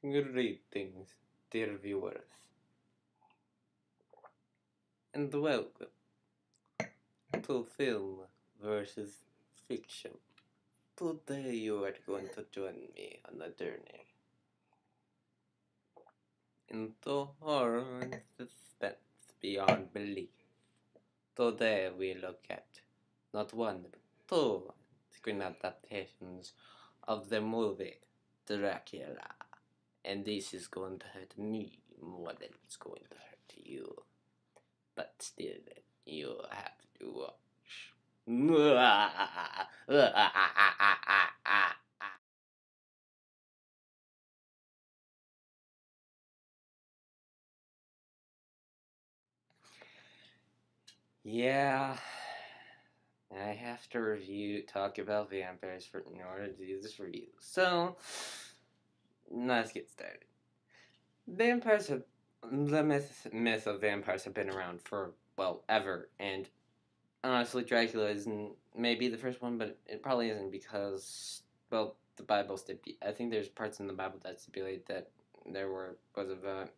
Greetings, dear viewers, and welcome to Film versus Fiction. Today you are going to join me on a journey into horror and suspense beyond belief. Today we look at not one but two screen adaptations of the movie Dracula. And this is going to hurt me more than it's going to hurt you. But still, you have to watch. Yeah, I have to talk about vampires in order to do this review. So, let's get started. Vampires have the myth of vampires have been around for ever, and honestly, Dracula isn't maybe the first one, but it probably isn't because the Bible I think there's parts in the Bible that stipulate that there was a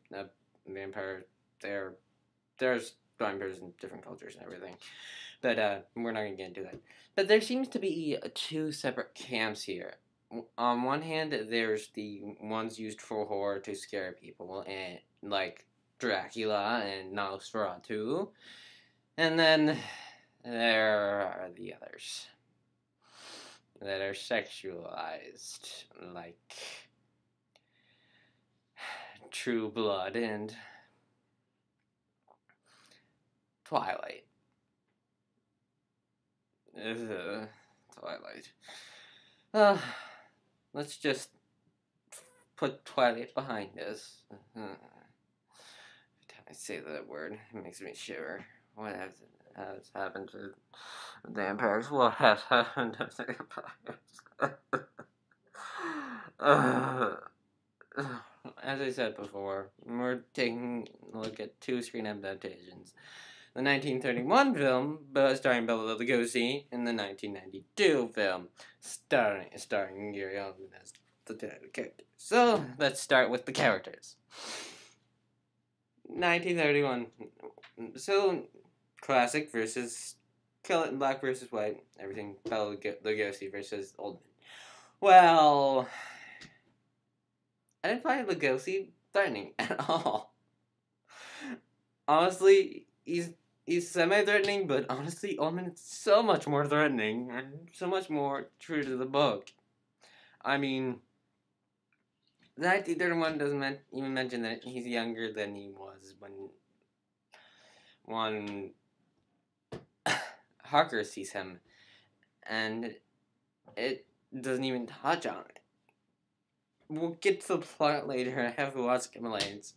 vampire there. There's vampires in different cultures and everything, but we're not gonna get into that. But there seems to be two separate camps here. On one hand, there's the ones used for horror to scare people, and like Dracula and Nosferatu, and then there are the others that are sexualized, like True Blood and Twilight. Twilight. Let's just put Twilight behind us. Every time I say that word, it makes me shiver. What has happened to vampires? What has happened to vampires? As I said before, we're taking a look at two screen adaptations. The 1931 film starring Bela Lugosi, and the 1992 film starring Gary Oldman as the title character. So let's start with the characters. 1931. So classic versus black versus white. Everything Bela Lugosi versus Oldman. Well, I didn't find Lugosi threatening at all. Honestly, he's semi-threatening, but honestly, Oldman is so much more threatening and so much more true to the book. I mean, 1931 doesn't even mention that he's younger than he was when Harker sees him, and it doesn't even touch on it. We'll get to the plot later. I have to watch Himalayas.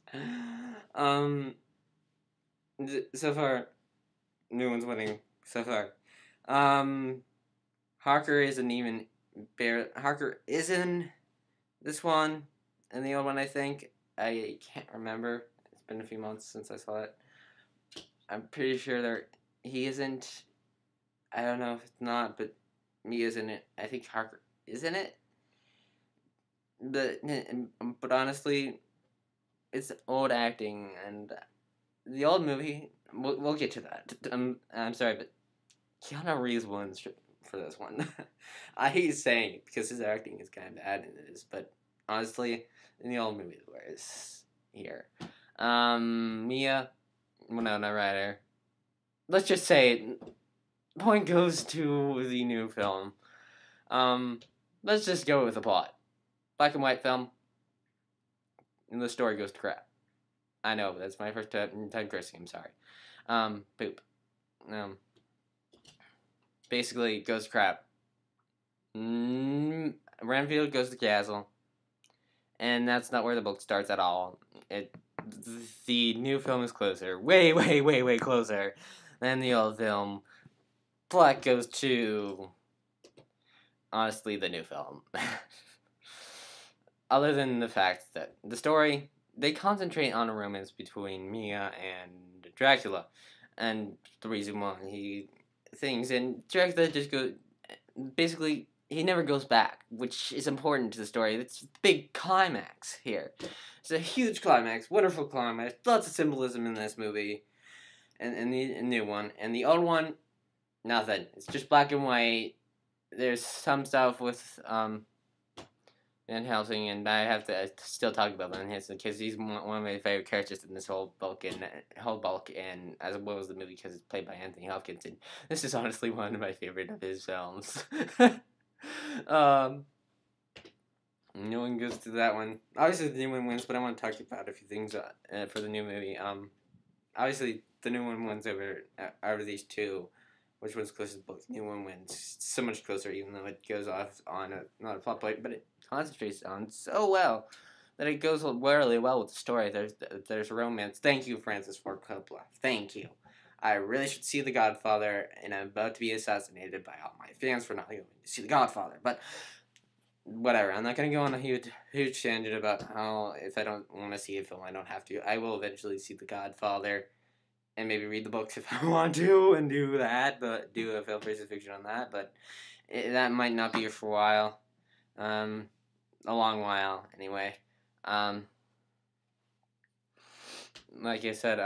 So far, no one's winning so far. Harker isn't Harker is in this one and the old one, I think. I can't remember. It's been a few months since I saw it. I'm pretty sure he isn't. I don't know if it's not, but he is in it. I think Harker is in it. But honestly, it's old acting, and the old movie. We'll get to that. I'm sorry, but Keanu Reeves wins for this one. I hate saying it because his acting is kind of bad in this, but honestly, in the old movie, the worst here. Mia, Winona Ryder. Let's just say, point goes to the new film. Let's just go with the plot. Black and white film, and the story goes to crap. I know, that's my first time cursing, I'm sorry. Poop. Basically, it goes to crap. Renfield goes to the castle, and that's not where the book starts at all. The new film is closer, way closer than the old film. Plot goes to, honestly, the new film. Other than the fact that the story, they concentrate on a romance between Mia and Dracula, and the reason why and Dracula just goes, basically, he never goes back, which is important to the story. It's a big climax here. It's a huge climax, wonderful climax, lots of symbolism in this movie, and the new one. And the old one, nothing. It's just black and white. There's some stuff with Van Helsing, and I have to still talk about Van Helsing because he's one of my favorite characters in this whole bulk, and as well as the movie because it's played by Anthony Hopkins, and this is honestly one of my favorite of his films. um, no one goes to that one. Obviously, the new one wins, but I want to talk about a few things for the new movie. Obviously, the new one wins over out of these two. Which one's closer to the book? The new one wins so much closer, even though it goes off on not a plot point, but it concentrates on so well that it goes really well with the story. There's romance. Thank you, Francis Ford Coppola. Thank you. I really should see The Godfather, and I'm about to be assassinated by all my fans for not going to see The Godfather. But whatever. I'm not going to go on a huge tangent about how if I don't want to see a film, I don't have to. I will eventually see The Godfather. And maybe read the books if I want to, and do that, but do a film versus fiction on that. But that might not be for a while, a long while anyway. Like I said,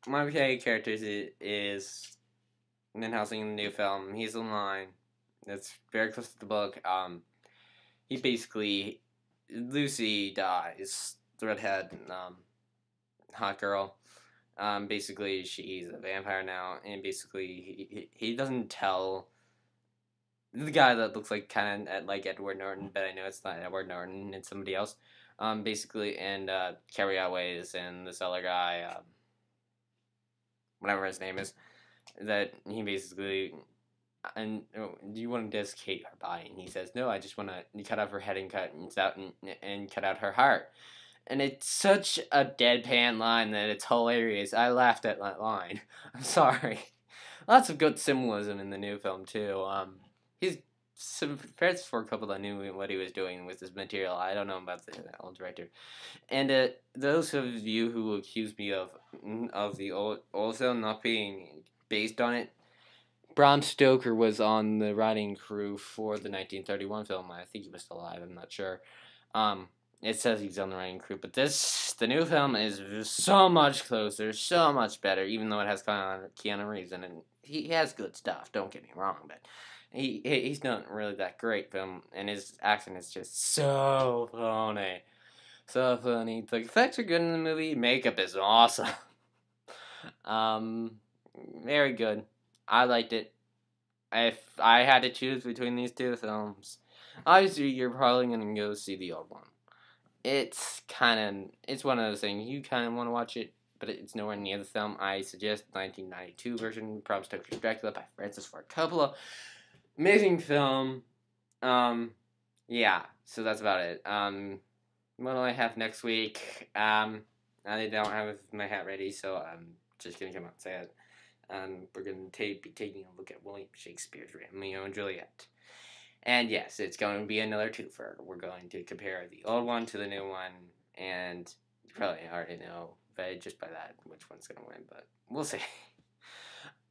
one of my characters is Van Helsing in the new film. He's in line. That's very close to the book. He basically Lucy dies, the redhead, hot girl. Basically, she's a vampire now, and basically, he doesn't tell the guy that looks like kind of like Edward Norton, but I know it's not Edward Norton, it's somebody else. Basically, and Carrie Outways and this other guy, whatever his name is, that he basically, and do you want to desiccate her body? And he says, no, I just want to cut off her head and cut out her heart. And it's such a deadpan line that it's hilarious. I laughed at that line. I'm sorry. Lots of good symbolism in the new film too. He's Francis Ford Coppola knew what he was doing with his material. I don't know about the old director. And those of you who accuse me of the old film not being based on it, Bram Stoker was on the writing crew for the 1931 film. I think he was still alive. I'm not sure. It says he's on the writing crew, but the new film is so much closer, so much better, even though it has Keanu Reeves in it. He has good stuff, don't get me wrong, but he's not really that great film, and his accent is just so funny. So funny. The effects are good in the movie, makeup is awesome. Very good. I liked it. If I had to choose between these two films, obviously you're probably going to go see the old one. It's one of those things, you kind of want to watch it, but it's nowhere near the film. I suggest 1992 version, Bram Stoker's Dracula by Francis Ford Coppola. Amazing film. Yeah, so that's about it. What do I have next week? I don't have my hat ready, so I'm just going to come out and say it. We're going to be taking a look at William Shakespeare's Romeo and Juliet. And yes, it's going to be another twofer. We're going to compare the old one to the new one, and you probably already know just by that which one's going to win, but we'll see.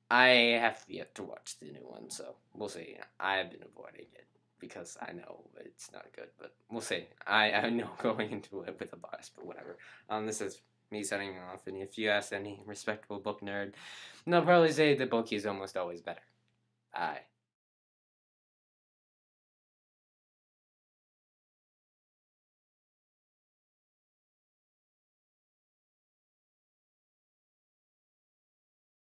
I have yet to watch the new one, so we'll see. I've been avoiding it because I know it's not good, but we'll see. I know going into it with a bias, but whatever. This is me signing off, and if you ask any respectable book nerd, they'll probably say the book is almost always better. Bye.